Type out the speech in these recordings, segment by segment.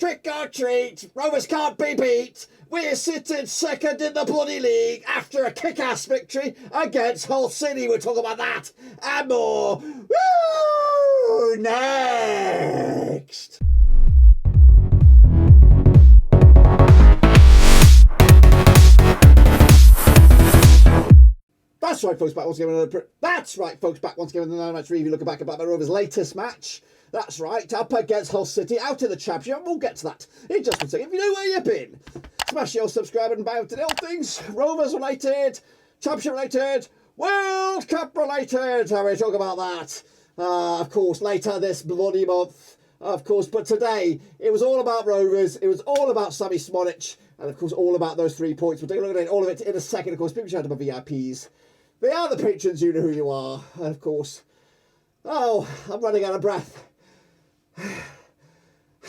Trick or treat, Rovers can't be beat. We're sitting second in the bloody league after a kick-ass victory against Hull City. We'll talk about that and more. Woo! Next. That's right, folks. Back once again with another. That's right, folks. Back once again with another match review. Looking back at Blackburn Rovers' latest match. That's right, up against Hull City, out in the Championship. We'll get to that in just a second. If you know where you've been, smash your subscribe and bow to all things Rovers related, Championship related, World Cup related. How we talk about that? Of course, later this bloody month. Of course, but today it was all about Rovers. It was all about Sammie Szmodics, and of course, all about those 3 points. We'll take a look at all of it in a second. Of course, people shout out my VIPs. They are the patrons. You know who you are, and of course. Oh, I'm running out of breath.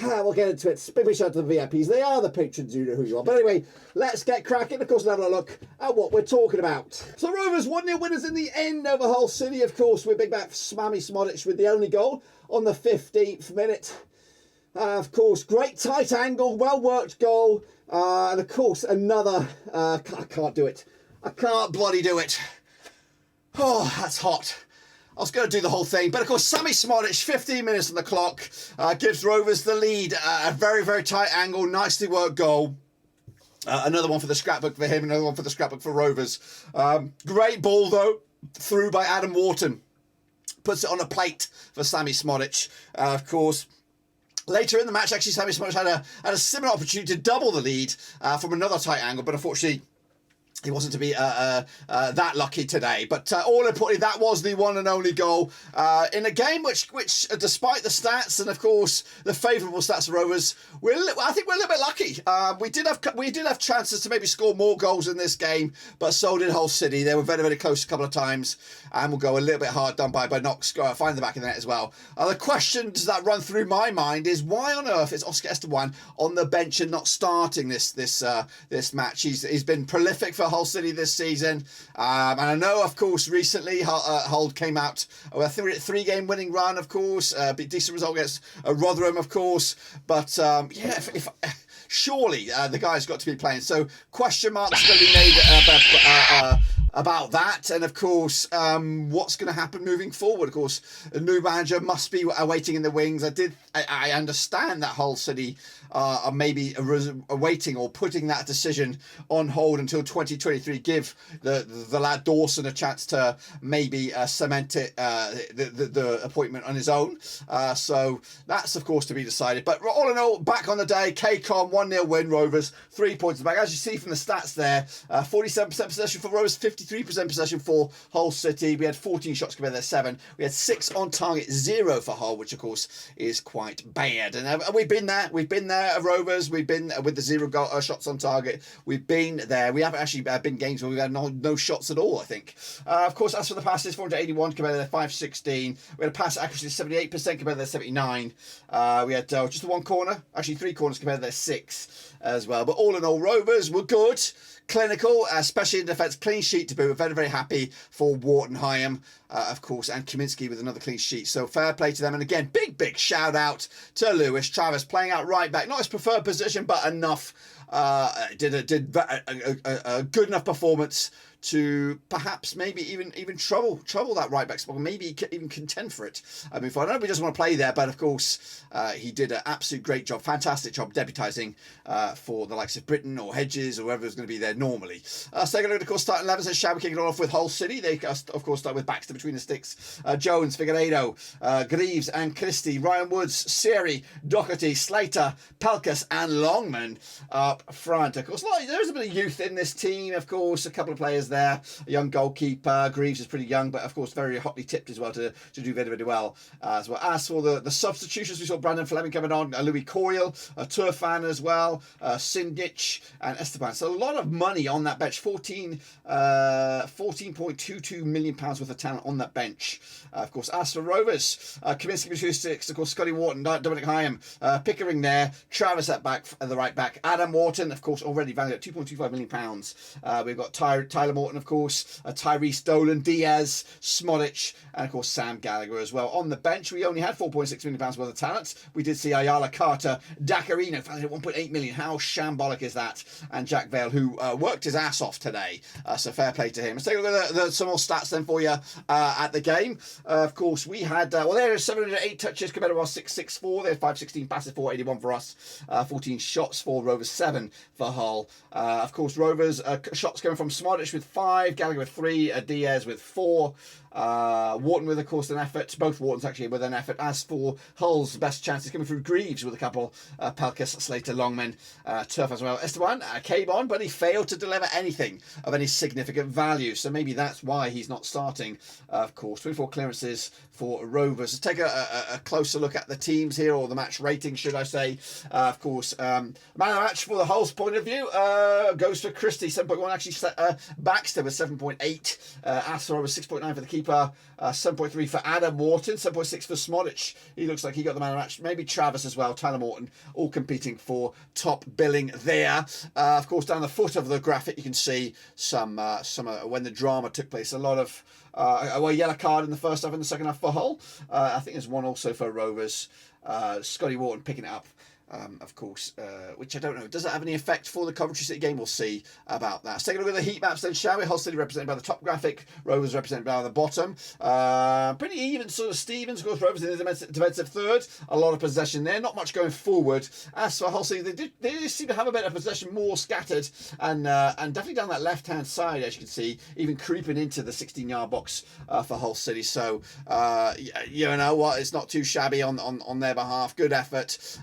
We'll get into it. Big shout out to the VIPs. They are the patrons, you know who you are. But anyway, let's get cracking. Of course, we'll have a look at what we're talking about. So Rovers 1-0 winners in the end over Hull City, of course, with big back Sammie Szmodics with the only goal on the 15th minute. Of course, great tight angle, well-worked goal. And of course, another... I can't do it. I can't bloody do it. Oh, that's hot. I was going to do the whole thing, but of course, Sammie Szmodics, 15 minutes on the clock, gives Rovers the lead. A very, very tight angle, nicely worked goal. Another one for the scrapbook for him, another one for the scrapbook for Rovers. Great ball, though, through by Adam Wharton. Puts it on a plate for Sammie Szmodics, of course. Later in the match, actually, Sammie Szmodics had a similar opportunity to double the lead from another tight angle, but unfortunately, he wasn't to be that lucky today. But all importantly, that was the one and only goal in a game which despite the stats and, of course, the favourable stats of Rovers, I think we're a little bit lucky. We did have chances to maybe score more goals in this game, but so did Hull City. They were very, very close a couple of times and will go a little bit hard done by not find the back of the net as well. The questions that run through my mind is why on earth is Oscar Esteban on the bench and not starting this match? He's been prolific for Hull City this season, and I know, of course, recently Hull came out with a 3-game winning run, of course, decent result against Rotherham, of course, but yeah, if surely the guy's got to be playing. So question marks going to be made about that, and of course, what's going to happen moving forward. Of course, a new manager must be awaiting in the wings. I understand that Hull City are maybe awaiting or putting that decision on hold until 2023. Give the lad Dawson a chance to maybe cement it, the appointment on his own. So that's of course to be decided. But all in all, back on the day, KCOM 1-0 win. Rovers 3 points back. As you see from the stats there, 47% possession for Rovers, 53% possession for Hull City. We had 14 shots compared to their 7. We had 6 on target, 0 for Hull, which of course is quite bad. And we've been there. We've been there at Rovers. We've been with the 0 shots on target. We've been there. We haven't actually been games where we've had no shots at all, I think. Of course, as for the passes, 481 compared to their 516. We had a pass accuracy of 78% compared to their 79. We had just the 1 corner, actually 3 corners compared to their 6 as well. But all in all, Rovers were good. Clinical, especially in defence, clean sheet to boot. We're very, very happy for Wharton, Hyam, of course, and Kaminsky with another clean sheet. So fair play to them. And again, big shout out to Lewis Travis playing out right back. Not his preferred position, but enough. Did a good enough performance to perhaps maybe even trouble that right back spot, maybe even contend for it. I mean, I don't know if he doesn't want to play there, but of course he did an absolute great job, fantastic job debutising for the likes of Britain or Hedges or whoever was going to be there normally. So they're going to, of course, start 11. So shall we kick it off with Hull City? They, of course, start with Baxter between the sticks. Jones, Figueiredo, Greaves and Christie, Ryan Woods, Siri, Doherty, Slater, Pelkas and Longman up front. Of course, there's a bit of youth in this team, of course, a couple of players there. A young goalkeeper. Greaves is pretty young, but of course very hotly tipped as well to do very, very well as well. As for the substitutions, we saw Brandon Fleming coming on, Louis Coyle, a Turfan as well, Szmodics and Esteban. So a lot of money on that bench. 14.22 million pounds worth of talent on that bench. Of course, as for Rovers, Kaminsky with 2-6, of course, Scotty Wharton, Dominic Hyam, Pickering there, Travis at the right back, Adam Wharton Morton, of course, already valued at £2.25 million. We've got Tyler Morton, of course, Tyrese Dolan, Diaz, Szmodics, and of course Sam Gallagher as well. On the bench, we only had £4.6 million worth of talent. We did see Ayala, Carter, Dacarino, valued at £1.8 million. How shambolic is that? And Jack Vale, who worked his ass off today. So fair play to him. Let's take a look at some more stats then for you at the game. Of course, we had, well, there are 708 touches compared to our 664. There's 516 passes, 481 for us, 14 shots for Rovers, 7 for Hull. Of course, Rovers, shots coming from Szmodics with 5, Gallagher with 3, Diaz with 4. Wharton with, of course, an effort. Both Whartons actually with an effort. As for Hull's best chances coming through Greaves with a couple. Pelkas, Slater, Longman, Turf as well. Esteban came on, but he failed to deliver anything of any significant value. So maybe that's why he's not starting. Of course, 24 clearances for Rovers. Let's take a closer look at the teams here, or the match rating, should I say. Of course, man of the match for the Hull's point of view goes for Christie, 7.1. Actually, Baxter was 7.8. Astor was 6.9 for the keeper. 7.3 for Adam Wharton, 7.6 for Szmodics. He looks like he got the man of the match. Maybe Travis as well, Tyler Morton, all competing for top billing there. Of course, down the foot of the graphic, you can see some when the drama took place. A lot of a yellow card in the first half and the second half for Hull. I think there's one also for Rovers. Scotty Wharton picking it up. Of course, which I don't know. Does that have any effect for the Coventry City game? We'll see about that. Let's take a look at the heat maps then, shall we? Hull City represented by the top graphic, Rovers represented by the bottom. Pretty even sort of Stevens, of course, Rovers in the defensive third. A lot of possession there, not much going forward. As for Hull City, they did seem to have a bit of possession, more scattered, and definitely down that left-hand side, as you can see, even creeping into the 16-yard box for Hull City. So, you know what, it's not too shabby on their behalf. Good effort.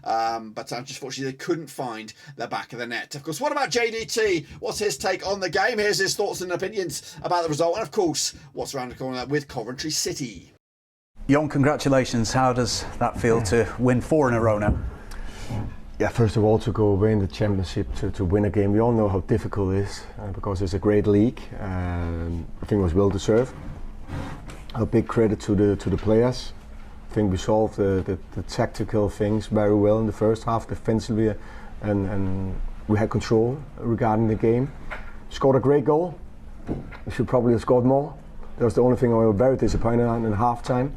But just fortunately they couldn't find the back of the net. Of course, what about JDT? What's his take on the game? Here's his thoughts and opinions about the result. And of course, what's around the corner with Coventry City. Jon, congratulations. How does that feel to win 4 in a row now? Yeah, first of all, to go away in the championship, to win a game, we all know how difficult it is because it's a great league. I think it was well deserved. A big credit to the players. I think we solved the tactical things very well in the first half defensively, and we had control regarding the game. Scored a great goal. We should probably have scored more. That was the only thing I was very disappointed on in halftime.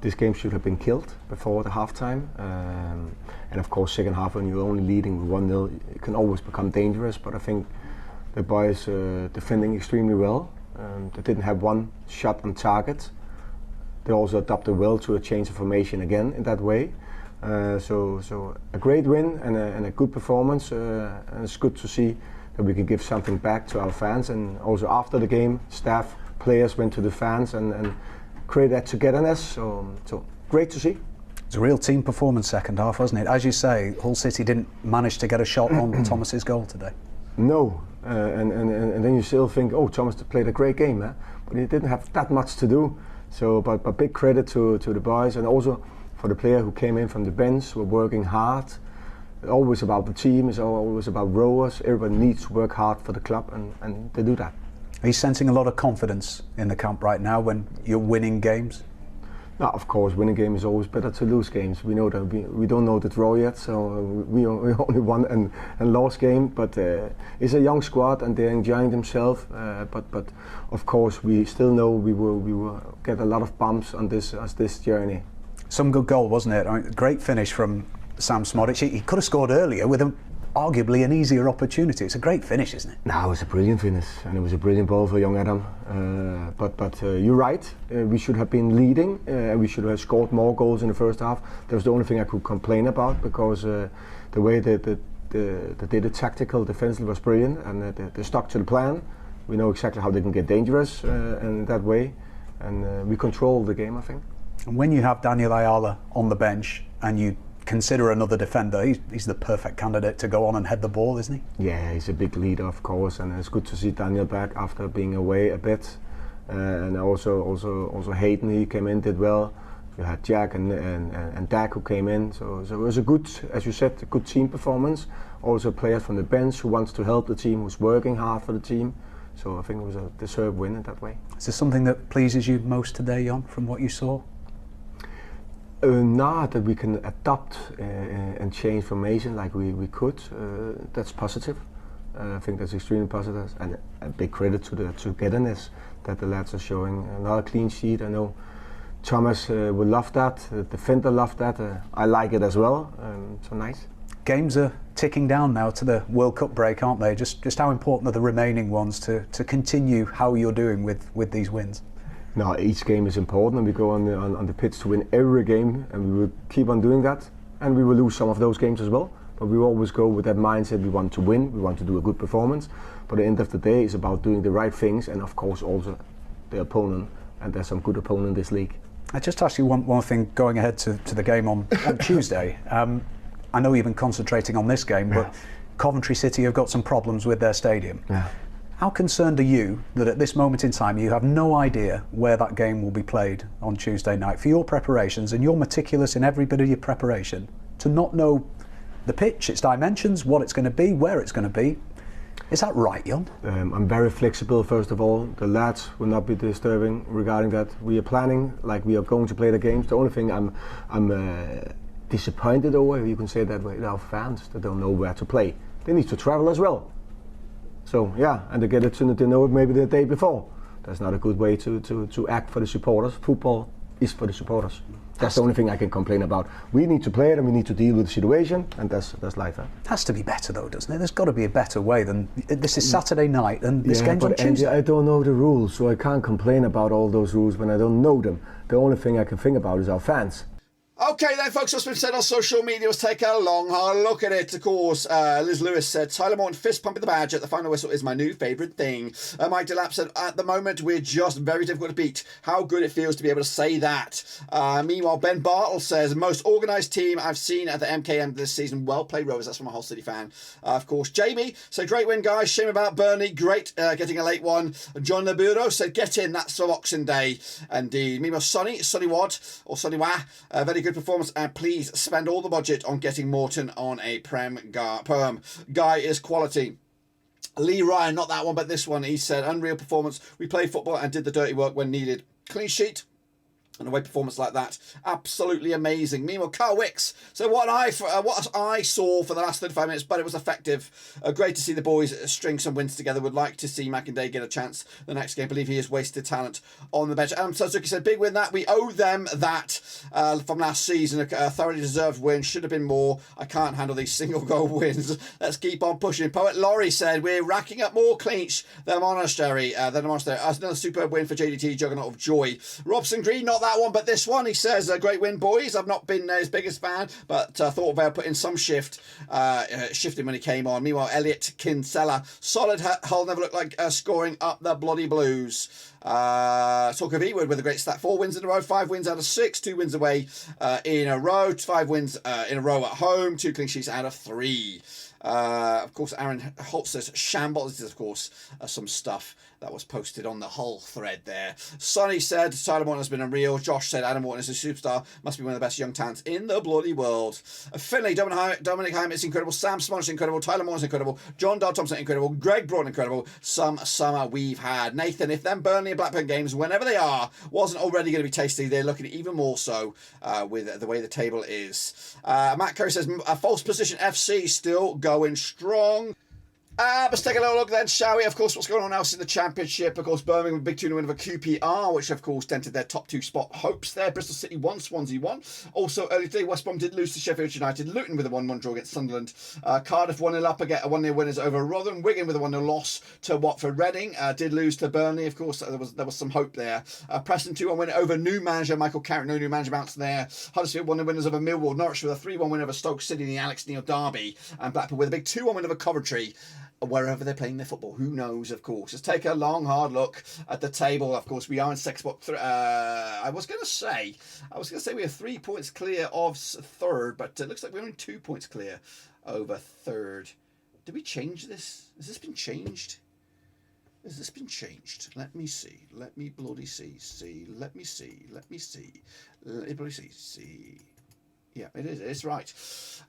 This game should have been killed before the halftime. And of course, second half, when you're only leading with 1-0, it can always become dangerous. But I think the boys defending extremely well. They didn't have one shot on target. They also adapted well to a change of formation again in that way. So a great win and a good performance. And it's good to see that we can give something back to our fans. And also after the game, staff, players went to the fans and created that togetherness. So great to see. It's a real team performance second half, wasn't it? As you say, Hull City didn't manage to get a shot on Thomas's goal today. No, and then you still think, oh, Thomas played a great game, but he didn't have that much to do. So, but big credit to the boys, and also for the player who came in from the bench, who were working hard. It's always about the team, it's always about Rovers. Everybody needs to work hard for the club, and they do that. Are you sensing a lot of confidence in the camp right now when you're winning games? No, of course, winning games is always better to lose games. We know that we don't know the draw yet, so we only won and lost game. But it's a young squad and they're enjoying themselves. But of course, we still know we will get a lot of bumps on this journey. Some good goal, wasn't it? I mean, great finish from Sammie Szmodics. He could have scored earlier with arguably an easier opportunity. It's a great finish, isn't it? No, it was a brilliant finish, and it was a brilliant ball for young Adam. But you're right. We should have been leading. We should have scored more goals in the first half. That was the only thing I could complain about, because the way they did the tactical defensively was brilliant, and they stuck to the plan. We know exactly how they can get dangerous in that way, and we controlled the game, I think. And when you have Daniel Ayala on the bench and you consider another defender, he's the perfect candidate to go on and head the ball, isn't he? Yeah, he's a big leader, of course, and it's good to see Daniel back after being away a bit. And also Hayden, he came in, did well. You had Jack and Dak who came in, so it was a good, as you said, a good team performance. Also players from the bench who wants to help the team, who's working hard for the team. So I think it was a deserved win in that way. Is there something that pleases you most today, Jon, from what you saw? Not that we can adapt and change formation like we could. That's positive. I think that's extremely positive, and a big credit to the togetherness that the lads are showing. Another clean sheet. I know Thomas would love that. The defender loved that. I like it as well. So nice. Games are ticking down now to the World Cup break, aren't they? Just how important are the remaining ones to continue how you're doing with these wins? No, each game is important, and we go on the pitch to win every game, and we will keep on doing that. And we will lose some of those games as well. But we always go with that mindset. We want to win. We want to do a good performance. But at the end of the day, it's about doing the right things, and of course also the opponent. And there's some good opponent in this league. I just ask you one thing going ahead to the game on Tuesday. I know you've been concentrating on this game, but Coventry City have got some problems with their stadium. Yeah. How concerned are you that at this moment in time you have no idea where that game will be played on Tuesday night? For your preparations, and you're meticulous in every bit of your preparation, to not know the pitch, its dimensions, what it's going to be, where it's going to be. Is that right, Jon? I'm very flexible, first of all. The lads will not be disturbing regarding that. We are planning like we are going to play the games. The only thing I'm disappointed over, if you can say it that way, our fans that don't know where to play. They need to travel as well. So yeah, and they get it to know it maybe the day before. That's not a good way to act for the supporters. Football is for the supporters. That's the only thing I can complain about. We need to play it and we need to deal with the situation, and that's life. Has to be better though, doesn't it? There's got to be a better way than this is Saturday night and this game's on Tuesday. I don't know the rules, so I can't complain about all those rules when I don't know them. The only thing I can think about is our fans. Okay then, folks, what's been said on social media. Let's take a long, hard look at it. Of course, Liz Lewis said, Tyler Morton fist pumping the badge at the final whistle is my new favourite thing. Mike Delap said, at the moment, we're just very difficult to beat. How good it feels to be able to say that. Meanwhile, Ben Bartle says, most organised team I've seen at the MKM this season. Well played, Rovers. That's from a Hull City fan. Of course, Jamie said, great win, guys. Shame about Burnley. Great getting a late one. John Laburo said, get in. That's for Boxing Day. Indeed. Meanwhile, Sonny Wad, or Sonny Wah, very good performance, and please spend all the budget on getting Morton on a perm. Guy is quality. Lee Ryan, not that one, but this one, he said, unreal performance. We played football and did the dirty work when needed. Clean sheet. And away performance like that, absolutely amazing. Meanwhile, Carl Wicks, so what I saw for the last 35 minutes, but it was effective. Great to see the boys string some wins together. Would like to see McInday get a chance the next game. Believe he has wasted talent on the bench. Suzuki said, big win that. We owe them that from last season. A thoroughly deserved win. Should have been more. I can't handle these single goal wins. Let's keep on pushing. Poet Laurie said, we're racking up more cleans than Monastery. Another superb win for JDT, juggernaut of joy. Robson Green, not that one, but this one, he says, a great win, boys. I've not been his biggest fan, but thought about putting some shifting when he came on. Meanwhile, Elliot Kinsella, solid. Hull never looked like scoring up the bloody Blues. Talk of Ewood with a great stat. 4 wins in a row, 5 wins out of 6, 2 wins away in a row, 5 wins in a row at home, 2 clean sheets out of 3. Of course, Aaron Holt says shambles. This is, of course, some stuff that was posted on the Hull thread there. Sonny said Tyler Morton has been unreal. Josh said Adam Morton is a superstar. Must be one of the best young talents in the bloody world. Finley, Dominic Hyman is incredible. Sam Smodge is incredible. Tyler Morton is incredible. John Dodd Thompson incredible. Greg Broughton incredible. Some summer we've had. Nathan, if them Burnley and Blackburn games, whenever they are, wasn't already going to be tasty, they're looking even more so with the way the table is. Matt Curry says false position FC still going strong. Let's take a little look then, shall we? Of course, what's going on else in the Championship? Of course, Birmingham, big 2-0 win over QPR, which of course dented their top 2 spot hopes there. Bristol City 1, Swansea 1. Also, early today, West Brom did lose to Sheffield United. Luton with a 1-1 draw against Sunderland. Cardiff 1-0 up again, a 1-0 winners over Rotherham. Wigan with a 1-0 loss to Watford. Reading did lose to Burnley. Of course, there was some hope there. Preston 2-1 win over new manager Michael Carrick. No new manager bounce there. Huddersfield 1-0 winners over Millwall. Norwich with a 3-1 win over Stoke City in the Alex Neil derby. And Blackpool with a big 2-1 win over Coventry. Wherever they're playing their football, who knows, of course. Let's take a long, hard look at the table. Of course, we are in second spot. I was going to say we are 3 points clear of third, but it looks like we're only 2 points clear over third. Did we change this? Has this been changed? Has this been changed? Let me see. Let me bloody see. Let me see. Yeah, it is. It's right.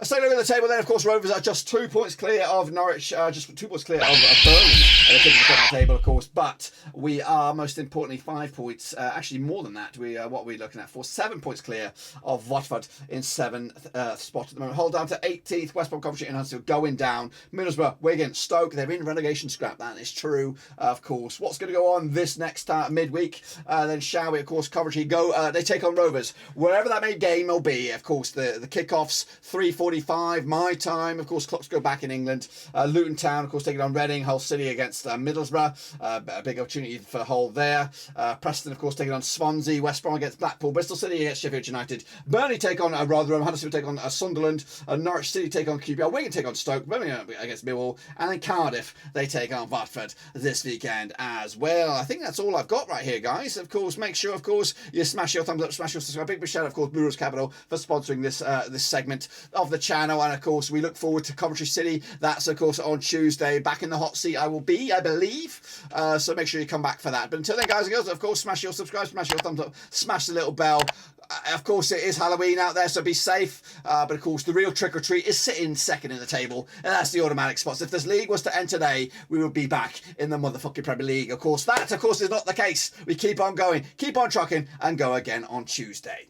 Staying over the table then, of course, Rovers are just 2 points clear of Norwich, just 2 points clear of Burnley at the table, of course. But we are, most importantly, 5 points, actually more than that. What are we looking at for? 7 points clear of Watford in 7th spot at the moment. Hold down to 18th. West Brom, Coventry, and Huddersfield going down. Middlesbrough, Wigan, Stoke, they're in relegation scrap. That is true, of course. What's going to go on this next midweek? Then shall we, of course, Coventry go. They take on Rovers. Wherever that game will be, of course, the kickoffs, 3:45 my time. Of course, clocks go back in England. Luton Town, of course, taking on Reading. Hull City against Middlesbrough. A big opportunity for Hull there. Preston, of course, taking on Swansea. West Brom against Blackpool. Bristol City against Sheffield United. Burnley take on Rotherham. Huddersfield take on Sunderland. Norwich City take on QPR. Wigan take on Stoke. Birmingham against Millwall. And then Cardiff, they take on Watford this weekend as well. I think that's all I've got right here, guys. Of course, make sure, of course, you smash your thumbs up, smash your subscribe. Big shout out, of course, Blue Rose Capital for sponsoring this segment of the channel. And of course, we look forward to Coventry City. That's, of course, on Tuesday. Back in the hot seat I will be, I believe. So make sure you come back for that. But until then, guys and girls, of course, smash your subscribe, smash your thumbs up, smash the little bell. Of course, it is Halloween out there, so be safe. But of course, the real trick or treat is sitting second in the table, and that's the automatic spots. If this league was to end today, we would be back in the motherfucking Premier League. Of course, that, of course, is not the case. We keep on going, keep on trucking, and go again on Tuesday.